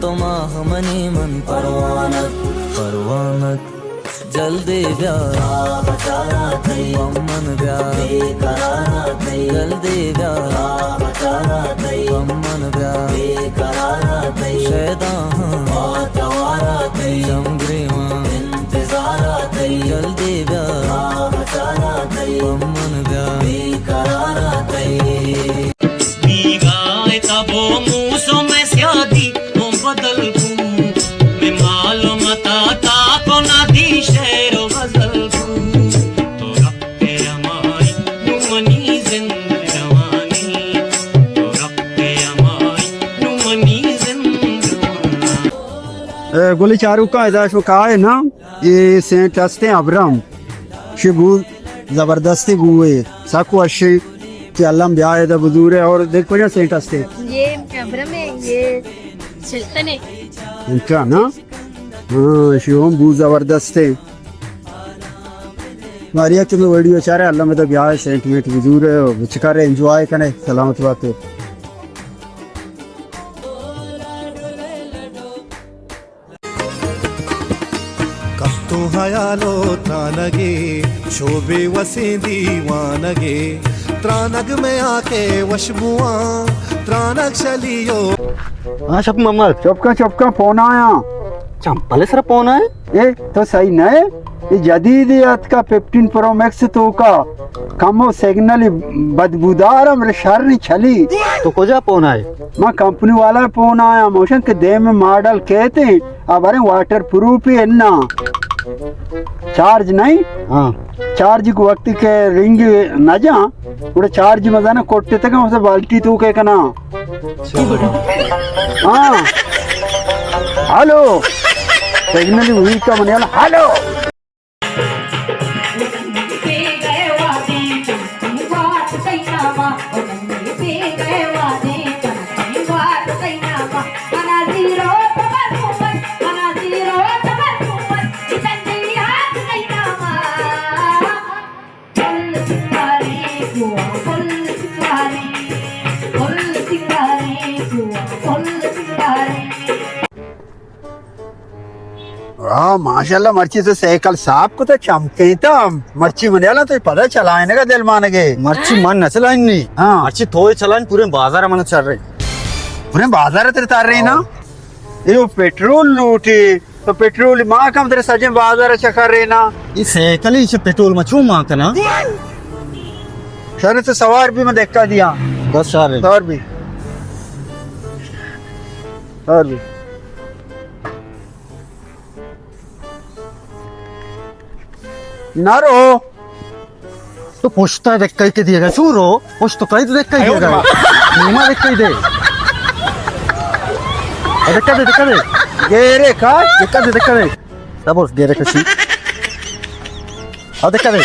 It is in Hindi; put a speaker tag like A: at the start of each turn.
A: तो माहमनी मन परवानक परवानक जल्दी ब्या अम्मन ब्या जल्दी ब्या अम्मन ब्या शैदा जमग्रीमा जल्दी ब्या अम्मन ब्या
B: तबो मूसो में स्यादी वो बदल दूं मैं मालूम ता को ना दी शेर गजल दूं तो रखते अमाई नुमनी जिंदगानी तो रखते अमाई नुमनी जिंदगानी
C: गोली चारू का इधर शो कहा है ना ये सेंट हस्ते अब्राम शिबू जबरदस्ती गुए साकू अशी कि अल्लाह ब्याह है बुजूर है और देख पड़ा सेंट हस्ते
D: ये अब्राम है ये सुल्तान है
C: इनका ना हाँ शिवम बू जबरदस्त है मारिया चलो वीडियो चाह रहे अल्लाह में तो ब्याह है सेंट में बुजूर है चिकार एंजॉय करने सलामत बात है
E: ಕತ್ತು ಹಯಾಲೋ ತ್ರಾನಗೆ ಶೋಭೆ ವಸೆ ದೀವಾನಗೆ ತ್ರಾನಗ್ ಮೇ ಆಕೆ ವಶಬುआ ತ್ರಾನಗ್ ಚಲಿयो
F: हाँ शब मोहम्मद
C: चौपका फोन आया
F: चंपले सर फोन है
C: ए तो सही न है ये जदीदियत का 15 प्रो मैक्स तो का कमो सिग्नल बदबूदार मेरे शर नहीं छली
F: तो कोजा फोन है
C: मां कंपनी वाला फोन आया मोशन के दे में मॉडल कहते अब अरे वाटर प्रूफ ही है ना चार्ज नहीं
F: हाँ
C: चार्ज को वक्त के रिंग न जा उड़े चार्ज मजा ना कोट्टे तक उसे बाल्टी तू के कना हाँ हेलो सिग्नल हुई का मने हेलो माशाल्लाह मर्ची तो साइकिल साहब को तो चमके था मर्ची मनियाला तो पता चलाने का दिल मान गए
F: मर्ची मन न चलाइन नहीं
C: हाँ
F: मर्ची थोड़े चलाइन पूरे बाजार मन चल रहे
C: पूरे बाजार तेरे तार रही ना ये पेट्रोल लूटी तो पेट्रोल माँ कम तेरे सजे बाजार चकर रहे ना
F: ये साइकिल इसे पेट्रोल में क्यों मांगता ना
C: सर तो सवार भी मैं देखा दिया
F: बस सारे
C: सवार भी ना रो
F: तो पोछता देख कहीं के दिएगा क्यों रो पोछ तो कहीं देख कहीं दिएगा नीमा देख कहीं दे देखा दे
C: गेरे का
F: देखा दे तब गेरे कशी अब देखा दे